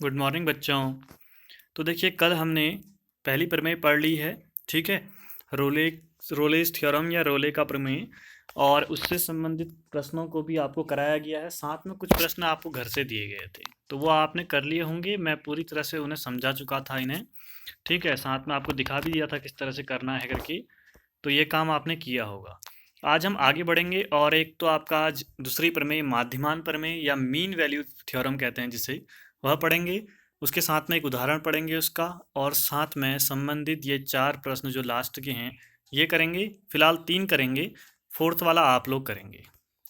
Good morning बच्चों। तो देखिए कल हमने पहली प्रमेय पढ़ ली है। ठीक है, रोले रोलेस थ्योरम या रोले का प्रमेय, और उससे संबंधित प्रश्नों को भी आपको कराया गया है। साथ में कुछ प्रश्न आपको घर से दिए गए थे, तो वो आपने कर लिए होंगे। मैं पूरी तरह से उन्हें समझा चुका था इन्हें। ठीक है, साथ में आपको दिखा भी दिया था किस तरह से करना है करके, तो ये काम आपने किया होगा। आज हम आगे बढ़ेंगे और एक तो आपका आज दूसरी प्रमेय माध्यमान प्रमेय या मीन वैल्यू थ्योरम कहते हैं जिसे, वह पढ़ेंगे। उसके साथ में एक उदाहरण पढ़ेंगे उसका, और साथ में संबंधित ये 4 प्रश्न जो लास्ट के हैं ये करेंगे। फिलहाल 3 करेंगे, फोर्थ वाला आप लोग करेंगे।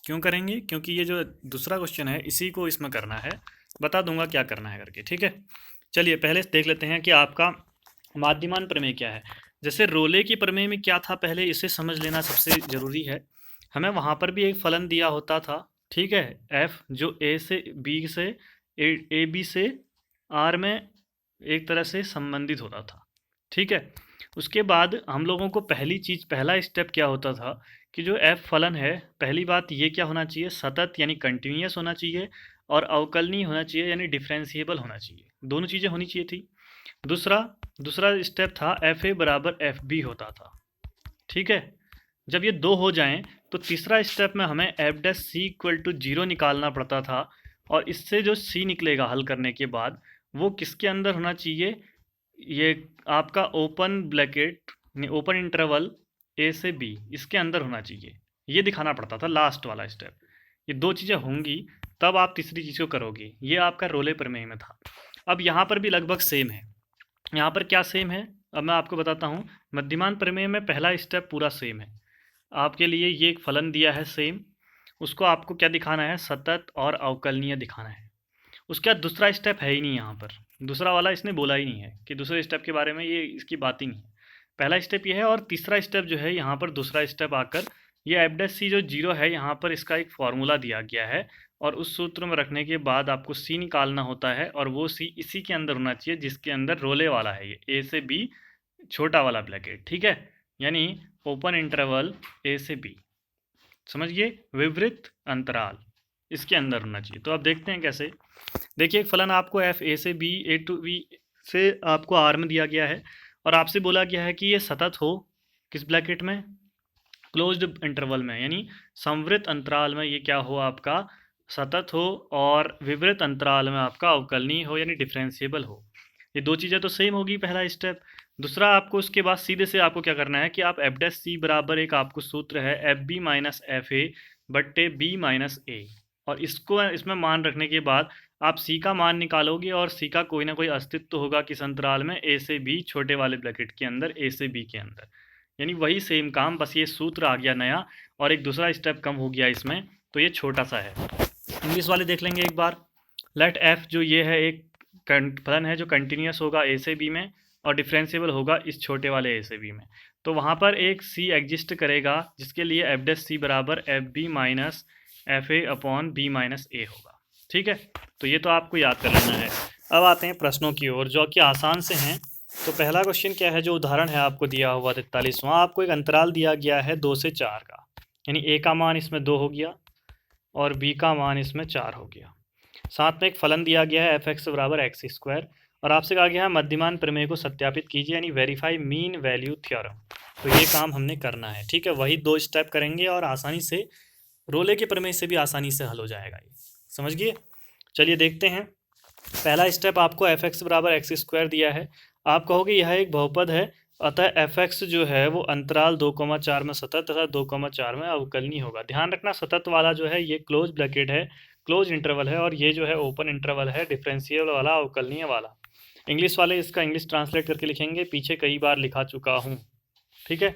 क्यों करेंगे? क्योंकि ये जो दूसरा क्वेश्चन है इसी को इसमें करना है। बता दूंगा क्या करना है करके। ठीक है, चलिए पहले देख लेते हैं कि आपका माध्यमान प्रमेय क्या है। जैसे रोले की प्रमेय में क्या था, पहले इसे समझ लेना सबसे ज़रूरी है। हमें वहाँ पर भी एक फलन दिया होता था। ठीक है, एफ जो ए से बी से ए बी से आर में एक तरह से संबंधित होता था। ठीक है, उसके बाद हम लोगों को पहली चीज़, पहला स्टेप क्या होता था कि जो एफ फलन है, पहली बात ये क्या होना चाहिए, सतत यानी कंटिन्यूस होना चाहिए, और अवकलनीय होना चाहिए यानी डिफरेंशिएबल होना चाहिए। दोनों चीज़ें होनी चाहिए थी। दूसरा दूसरा स्टेप था एफ ए बराबर एफ बी होता था। ठीक है, जब ये दो हो जाएं तो तीसरा स्टेप में हमें F dash C equal to 0 निकालना पड़ता था। और इससे जो सी निकलेगा हल करने के बाद, वो किसके अंदर होना चाहिए, ये आपका ओपन ब्रैकेट ओपन इंटरवल ए से बी, इसके अंदर होना चाहिए। ये दिखाना पड़ता था लास्ट वाला स्टेप। ये दो चीज़ें होंगी तब आप तीसरी चीज़ को करोगे। ये आपका रोले प्रमेय में था। अब यहाँ पर भी लगभग सेम है। यहाँ पर क्या सेम है, अब मैं आपको बताता हूँ। मध्यमान प्रमेय में पहला स्टेप पूरा सेम है। आपके लिए ये एक फलन दिया है सेम, उसको आपको क्या दिखाना है, सतत और अवकलनीय दिखाना है। उसके बाद दूसरा स्टेप है ही नहीं यहाँ पर, दूसरा वाला इसने बोला ही नहीं है कि दूसरे स्टेप के बारे में, ये इसकी बात ही नहीं है। पहला स्टेप ये है, और तीसरा स्टेप जो है यहाँ पर दूसरा स्टेप आकर, ये एफ डैश सी जो 0 है यहाँ पर इसका एक फॉर्मूला दिया गया है, और उस सूत्र में रखने के बाद आपको सी निकालना होता है, और वो सी इसी के अंदर होना चाहिए जिसके अंदर रोले वाला है, ये ए से बी छोटा वाला ब्रैकेट। ठीक है, यानी ओपन इंटरवल ए से बी, समझिए, विवृत अंतराल इसके अंदर होना चाहिए। तो अब देखते हैं कैसे। देखिए एक फलन आपको एफ ए से बी ए टू बी से आपको आर में दिया गया है, और आपसे बोला गया है कि ये सतत हो किस ब्रैकेट में, क्लोज्ड इंटरवल में, यानी संवृत अंतराल में ये क्या हो आपका, सतत हो, और विवृत अंतराल में आपका अवकलनीय हो यानी डिफरेंशिएबल हो। ये दो चीज़ें तो सेम होगी, पहला स्टेप। दूसरा आपको उसके बाद सीधे से आपको क्या करना है कि आप एफ डैश सी बराबर एक आपको सूत्र है F B minus F A बट्टे बी माइनस ए, और इसको इसमें मान रखने के बाद आप सी का मान निकालोगे, और सी का कोई ना कोई अस्तित्व होगा किस अंतराल में, ए से बी छोटे वाले ब्रैकेट के अंदर, ए से बी के अंदर। यानी वही सेम काम, बस ये सूत्र आ गया नया और एक दूसरा स्टेप कम हो गया इसमें, तो ये छोटा सा है। इंग्लिश वाले देख लेंगे एक बार। लेट एफ जो ये है एक फलन है जो कंटिन्यूस होगा ए से बी में, और डिफरेंशिएबल होगा इस छोटे वाले ए से बी में। तो वहाँ पर एक सी एग्जिस्ट करेगा जिसके लिए एफ डैश सी बराबर F B minus F A upon B minus A होगा। ठीक है, तो ये तो आपको याद कर लेना है। अब आते हैं प्रश्नों की ओर जो कि आसान से हैं। तो पहला क्वेश्चन क्या है, जो उदाहरण है आपको दिया हुआ 43वां, आपको एक अंतराल दिया गया है 2 से 4 का, यानी ए का मान इसमें 2 हो गया और बी का मान इसमें 4 हो गया। साथ में एक फलन दिया गया है एफ एक्स बराबर एक्स स्क्वायर, और आपसे कहा गया है मध्यमान प्रमेय को सत्यापित कीजिए यानी वेरीफाई मीन वैल्यू थ्योरम। तो ये काम हमने करना है। ठीक है, वही 2 स्टेप करेंगे और आसानी से रोले के प्रमेय से भी आसानी से हल हो जाएगा ये, समझ गए। चलिए देखते हैं। पहला स्टेप आपको एफ एक्स बराबर एक्स स्क्वायर दिया है। आप कहोगे यह एक बहुपद है, अतः एफ एक्स जो है वो अंतराल 2,4 में सतत तथा 2,4 में अवकलनीय होगा। ध्यान रखना सतत वाला जो है ये क्लोज ब्रैकेट है, क्लोज इंटरवल है, और ये जो है ओपन इंटरवल है, डिफरेंशियल वाला अवकलनीय वाला। इंग्लिश वाले इसका इंग्लिश ट्रांसलेट करके लिखेंगे, पीछे कई बार लिखा चुका हूँ। ठीक है,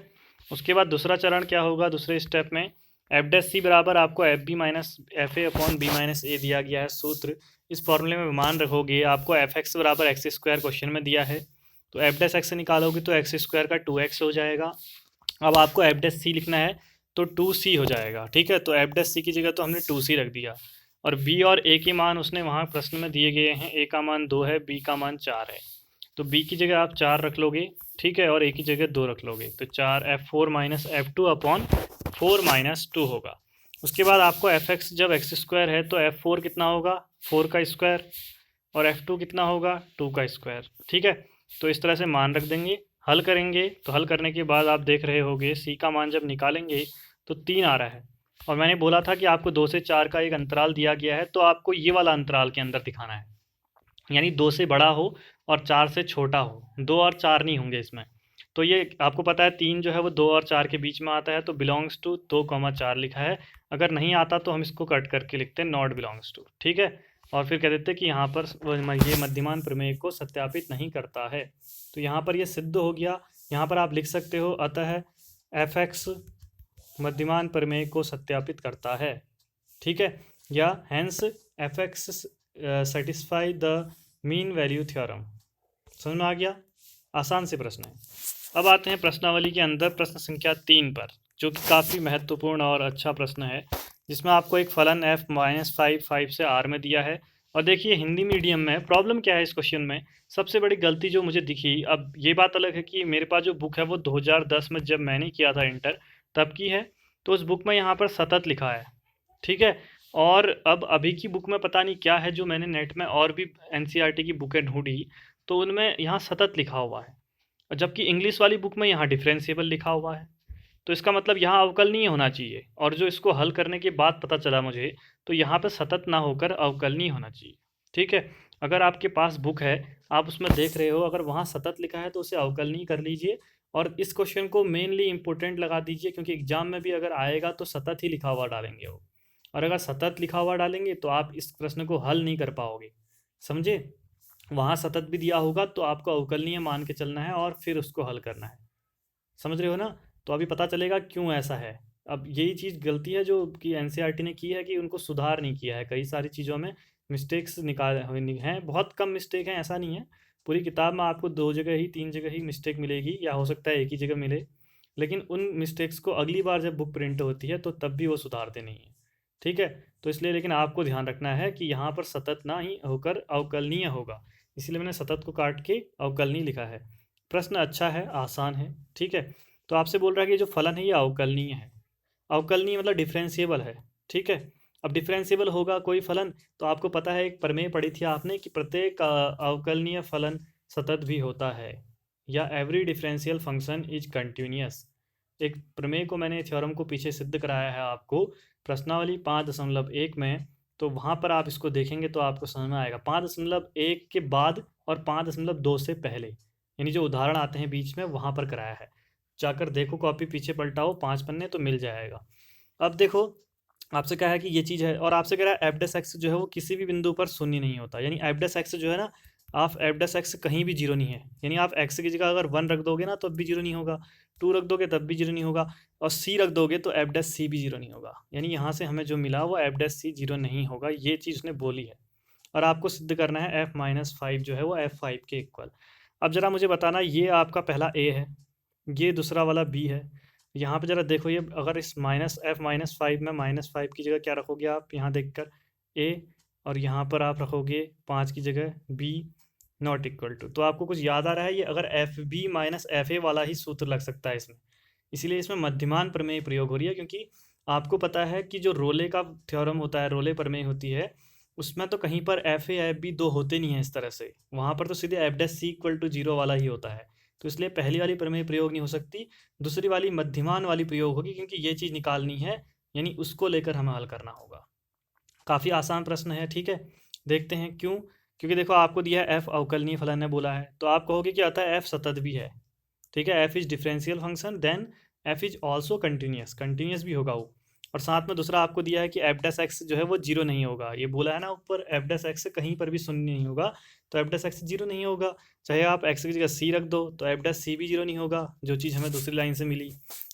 उसके बाद दूसरा चरण क्या होगा, दूसरे स्टेप में एफ डैश सी बराबर आपको F B minus F A upon B minus A दिया गया है सूत्र। इस फॉर्मूले में मान रखोगे, आपको एफ एक्स बराबर एक्स स्क्वायर क्वेश्चन में दिया है, तो एफ डैश एक्स से निकालोगे तो एक्स स्क्वायर का 2x हो जाएगा। अब आपको एफ डैश सी लिखना है तो 2c हो जाएगा। ठीक है, तो एफ डैश सी की जगह तो हमने 2c रख दिया, और बी और ए के मान उसने वहाँ प्रश्न में दिए गए हैं। ए का मान 2 है, बी का मान 4 है, तो बी की जगह आप 4 रख लोगे। ठीक है, और ए की जगह 2 रख लोगे, तो 4 F4 minus F2 upon 4 minus 2 होगा। उसके बाद आपको एफ एक्स जब एक्स स्क्वायर है तो F4 कितना होगा, 4 का स्क्वायर, और F2 कितना होगा 2 का स्क्वायर। ठीक है, तो इस तरह से मान रख देंगे, हल करेंगे तो हल करने के बाद आप देख रहे होगे C का मान जब निकालेंगे तो 3 आ रहा है। और मैंने बोला था कि आपको 2 से 4 का एक अंतराल दिया गया है, तो आपको ये वाला अंतराल के अंदर दिखाना है, यानी 2 से बड़ा हो और 4 से छोटा हो, 2 और 4 नहीं होंगे इसमें। तो ये आपको पता है 3 जो है वो 2 और 4 के बीच में आता है, तो बिलोंग्स टू 2,4 लिखा है। अगर नहीं आता तो हम इसको कट करके लिखते हैं नॉट बिलोंग्स टू। ठीक है, और फिर कह देते हैं कि यहाँ पर ये मध्यमान प्रमेय को सत्यापित नहीं करता है। तो यहाँ पर ये सिद्ध हो गया। यहाँ पर आप लिख सकते हो अतः f(x) मध्यमान प्रमेय को सत्यापित करता है। ठीक है, या hence f(x) satisfy the mean value theorem. समझ में आ गया? आसान से प्रश्न है। अब आते हैं प्रश्नावली के अंदर प्रश्न संख्या 3 पर, जो कि काफ़ी महत्वपूर्ण और अच्छा प्रश्न है, जिसमें आपको एक फलन f-5 से r में दिया है। और देखिए हिंदी मीडियम में प्रॉब्लम क्या है इस क्वेश्चन में, सबसे बड़ी गलती जो मुझे दिखी, अब ये बात अलग है कि मेरे पास जो बुक है वो 2010 में जब मैंने किया था इंटर तब की है, तो उस बुक में यहाँ पर सतत लिखा है। ठीक है, और अब अभी की बुक में पता नहीं क्या है, जो मैंने नेट में और भी NCERT की बुकें ढूंढी तो उनमें यहाँ सतत लिखा हुआ है, और जबकि इंग्लिश वाली बुक में यहाँ डिफरेंशिएबल लिखा हुआ है। तो इसका मतलब यहाँ अवकलनीय होना चाहिए, और जो इसको हल करने के बाद पता चला मुझे, तो यहाँ पे सतत ना होकर अवकलनीय होना चाहिए। ठीक है, अगर आपके पास बुक है, आप उसमें देख रहे हो, अगर वहाँ सतत लिखा है तो उसे अवकलनीय कर लीजिए, और इस क्वेश्चन को मेनली इंपॉर्टेंट लगा दीजिए, क्योंकि एग्जाम में भी अगर आएगा तो सतत ही लिखा हुआ डालेंगे वो, और अगर सतत लिखा हुआ डालेंगे तो आप इस प्रश्न को हल नहीं कर पाओगे। समझे? वहाँ सतत भी दिया होगा तो आपको अवकलनीय मान के चलना है और फिर उसको हल करना है। समझ रहे हो ना? तो अभी पता चलेगा क्यों ऐसा है। अब यही चीज़ गलती है जो कि NCERT ने की है, कि उनको सुधार नहीं किया है, कई सारी चीज़ों में मिस्टेक्स निकाल हैं, बहुत कम मिस्टेक हैं, ऐसा नहीं है। पूरी किताब में आपको 2 जगह ही 3 जगह ही मिस्टेक मिलेगी, या हो सकता है एक ही जगह मिले, लेकिन उन मिस्टेक्स को अगली बार जब बुक प्रिंट होती है तो तब भी वो सुधारते नहीं हैं। ठीक है, तो इसलिए लेकिन आपको ध्यान रखना है कि यहाँ पर सतत ना ही होकर अवकलनीय होगा, इसलिए मैंने सतत को काट के अवकलनीय लिखा है। प्रश्न अच्छा है, आसान है। ठीक है, तो आपसे बोल रहा है कि जो फलन है ये अवकलनीय है। अवकलनीय मतलब डिफरेंशिएबल है। ठीक है, अब डिफरेंशिएबल होगा कोई फलन, तो आपको पता है एक प्रमेय पढ़ी थी आपने कि प्रत्येक अवकलनीय फलन सतत भी होता है, या every differential function is continuous. एक प्रमेय को मैंने थ्योरम को पीछे सिद्ध कराया है आपको प्रश्नावली 5.1 में, तो वहाँ पर आप इसको देखेंगे तो आपको समझ में आएगा। 5.1 के बाद और 5.2 से पहले, यानी जो उदाहरण आते हैं बीच में, वहाँ पर कराया है। जाकर देखो, कॉपी पीछे पलटाओ 5 पन्ने तो मिल जाएगा। अब देखो आपसे क्या है कि ये चीज़ है, और आपसे कह रहा है f' जो है वो किसी भी बिंदु पर शून्य नहीं होता, यानी f' जो है ना, आप f' कहीं भी जीरो नहीं है, यानी आप x की जगह अगर 1 रख दोगे ना तब भी जीरो नहीं होगा, 2 रख दोगे तब भी जीरो नहीं होगा, और c रख दोगे तो f' भी जीरो नहीं होगा। यानी यहाँ से हमें जो मिला वो f' जीरो नहीं होगा, ये चीज़ उसने बोली है। और आपको सिद्ध करना है f-5 जो है वो f5 के इक्वल। अब ज़रा मुझे बताना, ये आपका पहला a है, ये दूसरा वाला b है। यहाँ पे ज़रा देखो, ये अगर इस f-5 में -5 की जगह क्या रखोगे आप, यहाँ देखकर a, और यहाँ पर आप रखोगे 5 की जगह b नॉट इक्वल टू। तो आपको कुछ याद आ रहा है, ये अगर FB - FA वाला ही सूत्र लग सकता है इसमें, इसीलिए इसमें मध्यमान प्रमेय प्रयोग हो रही है, क्योंकि आपको पता है कि जो रोले का थ्योरम होता है, रोले प्रमेय होती है, उसमें तो कहीं पर FA FB 2 होते नहीं हैं इस तरह से, वहाँ पर तो सीधे f' इक्वल टू 0 वाला ही होता है। तो इसलिए पहली वाली प्रमेय प्रयोग नहीं हो सकती, दूसरी वाली मध्यमान वाली प्रयोग होगी, क्योंकि ये चीज़ निकालनी है, यानी उसको लेकर हमें हल करना होगा। काफ़ी आसान प्रश्न है। ठीक है, देखते हैं क्यों। क्योंकि देखो आपको दिया है f अवकलनीय फलन ने बोला है, तो आप कहोगे कि अतः f सतत भी है। ठीक है, f is differential function, then f is also continuous, continuous भी होगा वो। और साथ में दूसरा आपको दिया है कि f' जो है वो जीरो नहीं होगा, ये बोला है ना ऊपर, f' कहीं पर भी शून्य नहीं होगा, तो f' जीरो नहीं होगा, चाहे आप x की जगह c रख दो तो f' भी जीरो नहीं होगा, जो चीज़ हमें दूसरी लाइन से मिली।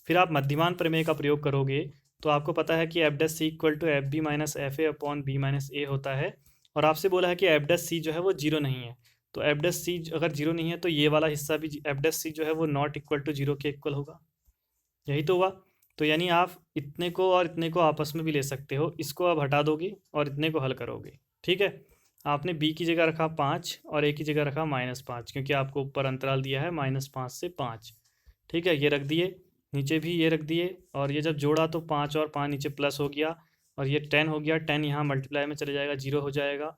फिर आप मध्यमान प्रमेय का प्रयोग करोगे तो आपको पता है कि f' equal to FB - FA upon B - A होता है, और आपसे बोला है कि f' जो है वो जीरो नहीं है, तो f' अगर जीरो नहीं है तो ये वाला हिस्सा भी f' जो है वो नॉट इक्वल टू जीरो के इक्वल होगा। यही तो हुआ। तो यानी आप इतने को और इतने को आपस में भी ले सकते हो, इसको आप हटा दोगे और इतने को हल करोगे। ठीक है, आपने b की जगह रखा 5 और a की जगह रखा -5, क्योंकि आपको ऊपर अंतराल दिया है -5 से 5। ठीक है, ये रख दिए, नीचे भी ये रख दिए, और ये जब जोड़ा तो 5 और 5 नीचे प्लस हो गया, और ये 10 हो गया, 10 यहाँ मल्टीप्लाई में चले जाएगा, 0 हो जाएगा।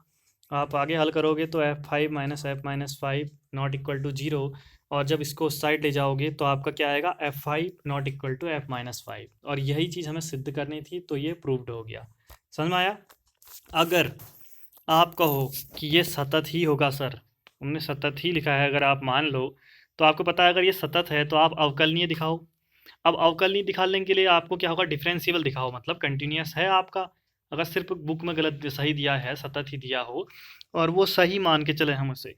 आप आगे हल करोगे तो f5 minus F minus five not equal to 0, और जब इसको उस साइड ले जाओगे तो आपका क्या आएगा, f5 not equal to F minus five, और यही चीज़ हमें सिद्ध करनी थी, तो ये प्रूव्ड हो गया। समझ में आया? अगर आप कहो कि ये सतत ही होगा सर, हमने सतत ही लिखा है, अगर आप मान लो, तो आपको पता है अगर ये सतत है तो आप अवकलनीय दिखाओ। अब अवकलनीय दिखाने के लिए आपको क्या होगा, डिफरेंशिएबल दिखाओ, मतलब कंटिन्यूअस है आपका। अगर सिर्फ बुक में गलत सही दिया है, सतत ही दिया हो, और वो सही मान के चले हम उसे,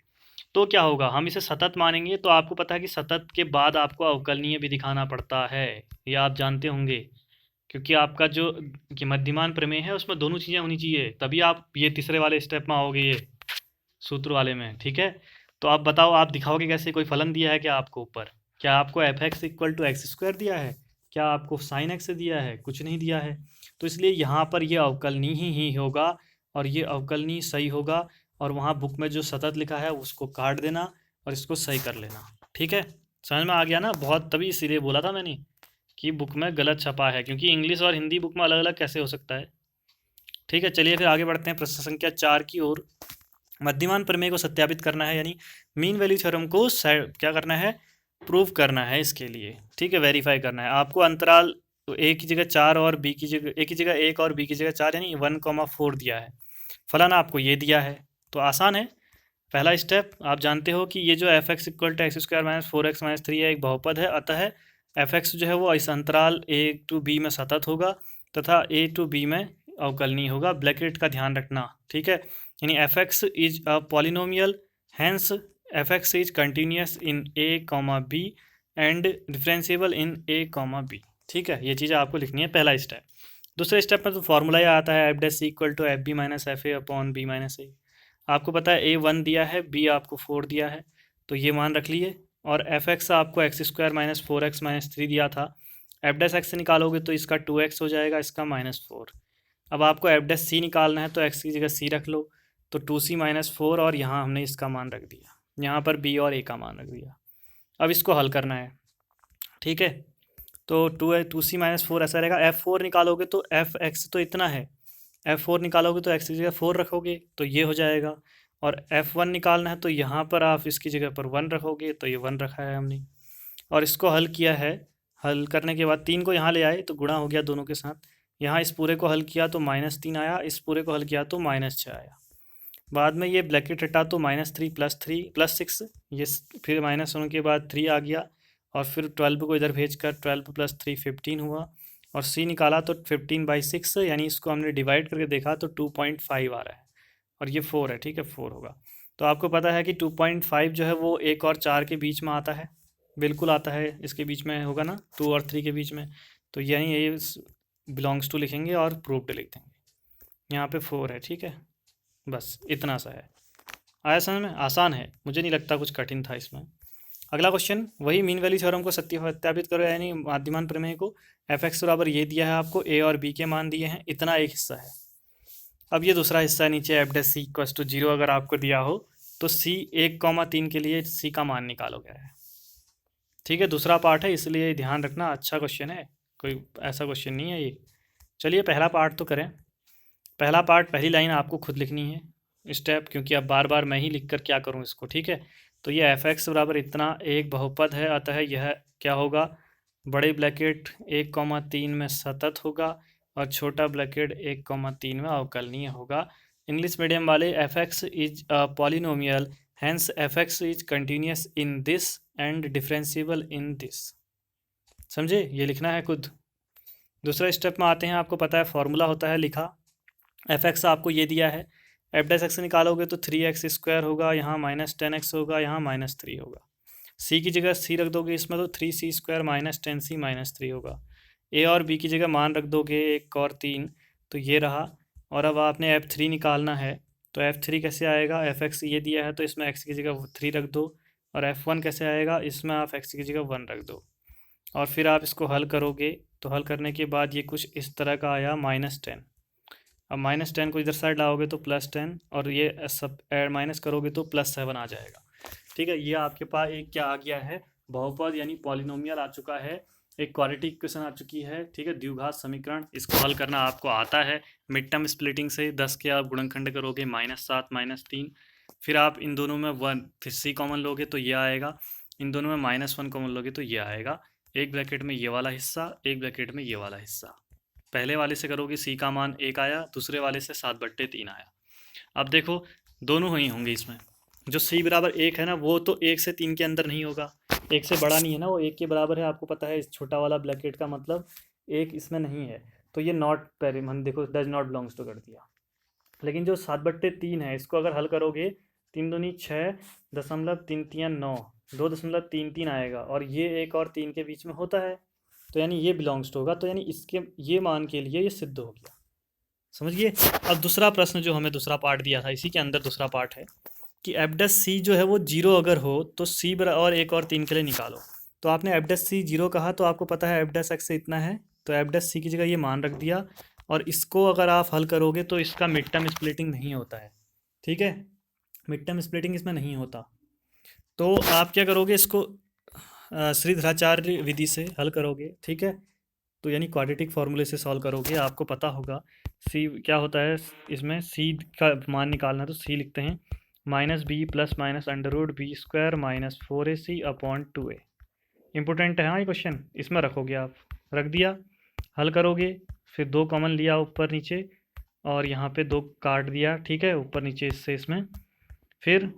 तो क्या होगा, हम इसे सतत मानेंगे, तो आपको पता है कि सतत के बाद आपको अवकलनीय भी दिखाना पड़ता है, ये आप जानते होंगे, क्योंकि आपका जो कि मध्यमान प्रमेय है उसमें दोनों चीज़ें होनी चाहिए, तभी आप ये तीसरे वाले स्टेप में आओगे, ये सूत्र वाले में। ठीक है, तो आप बताओ, आप दिखाओगे कैसे? कोई फलन दिया है क्या आपको ऊपर? क्या आपको F X equal to X square दिया है? क्या आपको साइन एक्स दिया है? कुछ नहीं दिया है। तो इसलिए यहाँ पर ये अवकलनीय ही होगा, और ये अवकलनीय सही होगा, और वहाँ बुक में जो सतत लिखा है उसको काट देना और इसको सही कर लेना। ठीक है, समझ में आ गया ना? बहुत, तभी इसीलिए बोला था मैंने कि बुक में गलत छपा है, क्योंकि इंग्लिश और हिंदी बुक में अलग अलग कैसे हो सकता है। ठीक है, चलिए फिर आगे बढ़ते हैं प्रश्न संख्या 4 की ओर। मध्यमान प्रमेय को सत्यापित करना है, यानी मीन वैल्यू थ्योरम को क्या करना है, प्रूव करना है इसके लिए। ठीक है, वेरीफाई करना है आपको। अंतराल तो ए की जगह 4 और बी की जगह, ए की जगह 1 और बी की जगह 4, यानी 1,4 दिया है। फलन आपको ये दिया है, तो आसान है। पहला स्टेप आप जानते हो कि ये जो F X equal to X square minus 4x minus 3 है, एक बहुपद है, अतः एफ एक्स जो है वो इस अंतराल ए टू बी में सतत होगा तथा ए टू बी में अवकलनीय होगा। ब्रैकेट का ध्यान रखना। ठीक है, यानी F X is a polynomial, hence F X is continuous in A comma B and differentiable in A comma B. ठीक है, ये चीज़ें आपको लिखनी है, पहला स्टेप। दूसरे स्टेप में तो फॉर्मूला ही आता है, F dash equal to F B minus F A upon B minus A. आपको पता है ए 1 दिया है, बी आपको 4 दिया है, तो ये मान रख लिए। और एफ एक्स आपको x square minus 4x minus 3 दिया था, एफ डैश एक्स से निकालोगे तो इसका 2x हो जाएगा, इसका -4। अब आपको एफ डैश सी निकालना है, तो एक्स की जगह सी रख लो, तो 2c माइनस 4, और यहाँ हमने इसका मान रख दिया, यहाँ पर बी और ए का मान रख दिया। अब इसको हल करना है। ठीक है, तो 2c माइनस 4 ऐसा रहेगा। f4 निकालोगे तो एफ एक्स तो इतना है, f4 निकालोगे तो x की जगह 4 रखोगे तो ये हो जाएगा, और f1 निकालना है तो यहाँ पर आप इसकी जगह पर 1 रखोगे, तो ये 1 रखा है हमने, और इसको हल किया है। हल करने के बाद 3 को यहाँ ले आए तो गुणा हो गया दोनों के साथ, यहाँ इस पूरे को हल किया तो -3 आया, इस पूरे को हल किया तो -6 आया। बाद में ये ब्रैकेट हटा तो -3 प्लस 6, ये फिर माइनस होने के बाद 3 आ गया, और फिर 12 को इधर भेज कर 12 प्लस 3 15 हुआ, और सी निकाला तो 15/6, यानी इसको हमने डिवाइड करके देखा तो 2.5 आ रहा है, और ये 4 है। ठीक है, 4 होगा। तो आपको पता है कि 2.5 जो है वो 1 और 4 के बीच में आता है, बिल्कुल आता है, इसके बीच में होगा ना, 2 और 3 के बीच में, तो यानी ये बिलोंग्स टू लिखेंगे और प्रूव्ड लिख देंगे। यहाँ पे 4 है। ठीक है, बस इतना सा है। आया समझ में? आसान है, मुझे नहीं लगता कुछ कठिन था इसमें। अगला क्वेश्चन, वही मीन वैल्यू थ्योरम को सत्यापित करो, यानी मध्यमान प्रमेय को। एफ एक्स बराबर ये दिया है आपको, ए और बी के मान दिए हैं, इतना एक हिस्सा है। अब ये दूसरा हिस्सा है नीचे, F dash C equals to 0 अगर आपको दिया हो तो सी 1,3 के लिए सी का मान निकालोगे। ठीक है, दूसरा पार्ट है, इसलिए ध्यान रखना, अच्छा क्वेश्चन है, कोई ऐसा क्वेश्चन नहीं है ये। चलिए पहला पार्ट तो करें। पहला पार्ट, पहली लाइन आपको खुद लिखनी है स्टेप, क्योंकि अब बार बार मैं ही लिख कर क्या करूँ इसको। ठीक है, तो ये एफ एक्स बराबर इतना एक बहुपद है, अतः यह क्या होगा, बड़े ब्रैकेट 1,3 में सतत होगा, और छोटा ब्रैकेट 1,3 में अवकलनीय होगा। इंग्लिश मीडियम वाले, F X is a polynomial, hence F X is continuous in this and differentiable in this. समझे, ये लिखना है खुद। दूसरा स्टेप में आते हैं, आपको पता है फॉर्मूला होता है लिखा, एफ एक्स आपको ये दिया है, एफ डैश एक्स निकालोगे तो 3x स्क्वायर होगा, यहाँ -10x होगा, यहाँ -3 होगा। सी की जगह सी रख दोगे इसमें तो 3c स्क्वायर -10c -3 होगा। ए और बी की जगह मान रख दोगे 1 और 3, तो ये रहा। और अब आपने f3 निकालना है, तो f3 कैसे आएगा, एफ एक्स ये दिया है तो इसमें x की जगह 3 रख दो, और f1 कैसे आएगा, इसमें आप x की जगह 1 रख दो, और फिर आप इसको हल करोगे तो हल करने के बाद ये कुछ इस तरह का आया -10। अब -10 को इधर साइड लाओगे तो +10, और ये सब ऐड माइनस करोगे तो +7 आ जाएगा। ठीक है, ये आपके पास एक क्या आ गया है, बहुपद यानी पॉलिनोमियल आ चुका है, एक क्वाड्रेटिक इक्वेशन आ चुकी है, ठीक है, द्विघात समीकरण। इसको हल करना आपको आता है मिड टर्म स्प्लिटिंग से। 10 के आप गुणनखंड करोगे -7 -3, फिर आप इन दोनों में 1 फिर सी कॉमन लोगे तो ये आएगा, इन दोनों में -1 कॉमन लोगे तो ये आएगा। एक ब्रैकेट में ये वाला हिस्सा, एक ब्रैकेट में ये वाला हिस्सा। पहले वाले से करोगे सी का मान 1 आया, दूसरे वाले से 7/3 आया। अब देखो दोनों ही होंगे इसमें। जो सी बराबर 1 है ना, वो तो 1 से 3 के अंदर नहीं होगा, 1 से बड़ा नहीं है ना, वो 1 के बराबर है। आपको पता है इस छोटा वाला ब्रैकेट का मतलब 1 इसमें नहीं है, तो ये नॉट पेरिम, हम देखो डज नॉट बिलोंग्स टू कर दिया। लेकिन जो 7/3 है, इसको अगर हल करोगे 3 दूनी 6.33 9, 2.33 आएगा, और ये 1 और 3 के बीच में होता है, तो यानी ये बिलोंग्स टू होगा। तो यानी इसके ये मान के लिए ये सिद्ध हो गया, समझिए। अब दूसरा प्रश्न जो हमें दूसरा पार्ट दिया था, इसी के अंदर दूसरा पार्ट है कि एफ सी जो है वो 0 अगर हो तो सी और 1 और 3 के लिए निकालो। तो आपने एफ सी 0 कहा, तो आपको पता है एफ एक्स से इतना है, तो एफ सी की जगह ये मान रख दिया। और इसको अगर आप हल करोगे तो इसका मिड टर्म स्प्लिटिंग नहीं होता है, ठीक है, मिड टर्म स्प्लिटिंग इसमें नहीं होता। तो आप क्या करोगे, इसको श्रीधराचार्य विधि से हल करोगे, ठीक है। तो यानी क्वाड्रेटिक फार्मूले से सॉल्व करोगे, आपको पता होगा सी क्या होता है। इसमें सी का मान निकालना है, तो सी लिखते हैं -b + √b² - 4ac/2a। इम्पोर्टेंट है हाँ ये क्वेश्चन, इसमें रखोगे आप, रख दिया, हल करोगे, फिर 2 कॉमन लिया ऊपर नीचे, और यहाँ पे 2 काट दिया, ठीक है, ऊपर नीचे इससे इसमें। फिर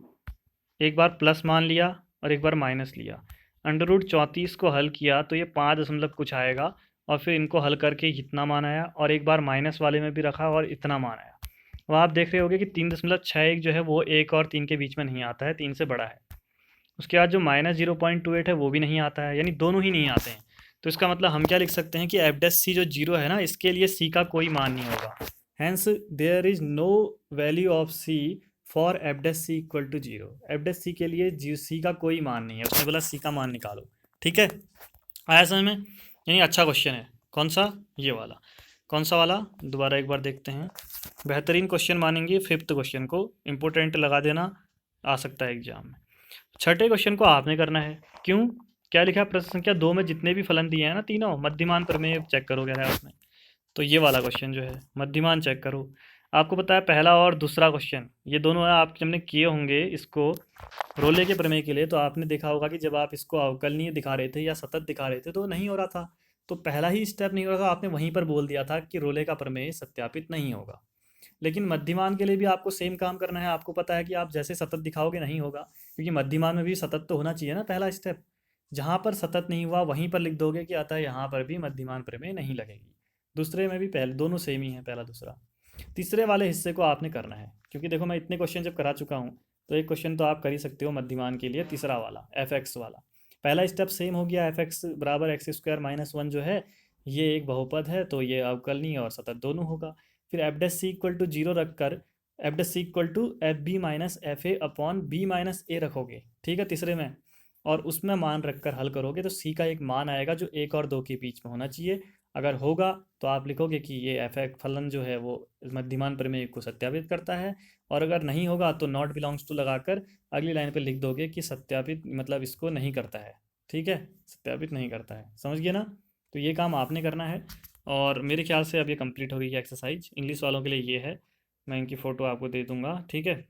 एक बार प्लस मान लिया और एक बार माइनस लिया। √34 को हल किया तो ये 5 दशमलव कुछ आएगा, और फिर इनको हल करके इतना मान आया, और एक बार माइनस वाले में भी रखा और इतना मान आया। अब आप देख रहे होगे कि 3.61 जो है वो 1 और 3 के बीच में नहीं आता है, 3 से बड़ा है। उसके बाद जो -0.28 है वो भी नहीं आता है, यानी दोनों ही नहीं आते हैं। तो इसका मतलब हम क्या लिख सकते हैं कि एफ सी जो 0 है ना, इसके लिए सी का कोई मान नहीं होगा। Hence there is no value of C for F C equal to 0। F C के लिए सी का कोई मान नहीं है, उसने बोला सी का मान निकालो, ठीक है। आया समझ में? यानी अच्छा क्वेश्चन है। कौन सा? ये वाला। कौन सा वाला? दोबारा एक बार देखते हैं। बेहतरीन क्वेश्चन मानेंगे 5th क्वेश्चन को, इम्पोर्टेंट लगा देना, आ सकता है एग्जाम में। 6ठे क्वेश्चन को आपने करना है। क्यों? क्या लिखा है? प्रश्न संख्या 2 में जितने भी फलन दिए हैं ना, तीनों मध्यमान प्रमेय चेक करो क्या है उसमें। तो ये वाला क्वेश्चन जो है मध्यमान चेक करो। आपको पता है पहला और दूसरा क्वेश्चन, ये दोनों है आप जब किए होंगे इसको रोले के प्रमेय के लिए, तो आपने देखा होगा कि जब आप इसको अवकलनीय दिखा रहे थे या सतत दिखा रहे थे तो नहीं हो रहा था, तो पहला ही स्टेप नहीं हो रहा था, आपने वहीं पर बोल दिया था कि रोले का प्रमेय सत्यापित नहीं होगा। लेकिन मध्यमान के लिए भी आपको सेम काम करना है। आपको पता है कि आप जैसे सतत दिखाओगे नहीं होगा, क्योंकि मध्यमान में भी सतत तो होना चाहिए ना, पहला स्टेप। जहाँ पर सतत नहीं हुआ वहीं पर लिख दोगे कि अतः यहाँ पर भी मध्यमान प्रमेय नहीं लगेगी। दूसरे में भी पहले दोनों सेम ही है, पहला दूसरा। तीसरे वाले हिस्से को आपने करना है, क्योंकि देखो मैं इतने क्वेश्चन जब करा चुका हूँ तो एक क्वेश्चन तो आप कर ही सकते हो मध्यमान के लिए, तीसरा वाला एफ एक्स वाला। पहला स्टेप सेम हो गया, एफ एक्स बराबर x² - 1 जो है ये एक बहुपद है, तो ये अवकलनीय और सतत दोनों होगा। फिर एफ सी इक्वल टू 0 रखकर F C equal to FB-FA/B-A रखोगे, ठीक है, तीसरे में, और उसमें मान रखकर हल करोगे तो सी का एक मान आएगा जो 1 और 2 के बीच में होना चाहिए। अगर होगा तो आप लिखोगे कि ये एफ फलन जो है वो मध्यमान प्रमेय को सत्यापित करता है, और अगर नहीं होगा तो नॉट बिलोंग्स टू लगाकर अगली लाइन पे लिख दोगे कि सत्यापित मतलब इसको नहीं करता है, ठीक है, सत्यापित नहीं करता है। समझ गए ना? तो ये काम आपने करना है, और मेरे ख्याल से अब ये कंप्लीट हो गई है एक्सरसाइज। इंग्लिश वालों के लिए ये है, मैं इनकी फ़ोटो आपको दे दूँगा, ठीक है।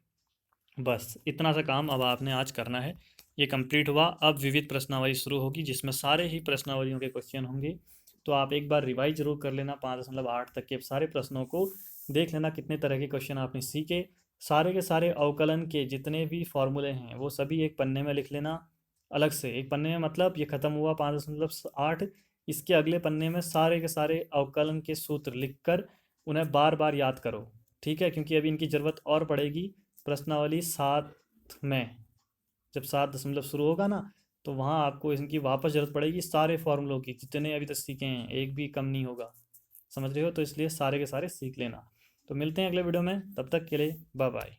बस इतना सा काम अब आपने आज करना है। ये कंप्लीट हुआ, अब विविध प्रश्नावली शुरू होगी जिसमें सारे ही प्रश्नावलियों के क्वेश्चन होंगे। तो आप एक बार रिवाइज जरूर कर लेना, 5.8 तक के सारे प्रश्नों को देख लेना कितने तरह के क्वेश्चन आपने सीखे। सारे के सारे अवकलन के जितने भी फॉर्मूले हैं वो सभी एक पन्ने में लिख लेना, अलग से एक पन्ने में, मतलब ये ख़त्म हुआ 5.8, इसके अगले पन्ने में सारे के सारे अवकलन के सूत्र लिखकर उन्हें बार बार याद करो, ठीक है, क्योंकि अभी इनकी ज़रूरत और पड़ेगी प्रश्नावली 7 में। जब 7 दशमलव शुरू होगा ना, तो वहाँ आपको इनकी वापस ज़रूरत पड़ेगी, सारे फार्मूलों की जितने अभी तक सीखे हैं एक भी कम नहीं होगा, समझ रहे हो? तो इसलिए सारे के सारे सीख लेना। तो मिलते हैं अगले वीडियो में, तब तक के लिए बाय बाय।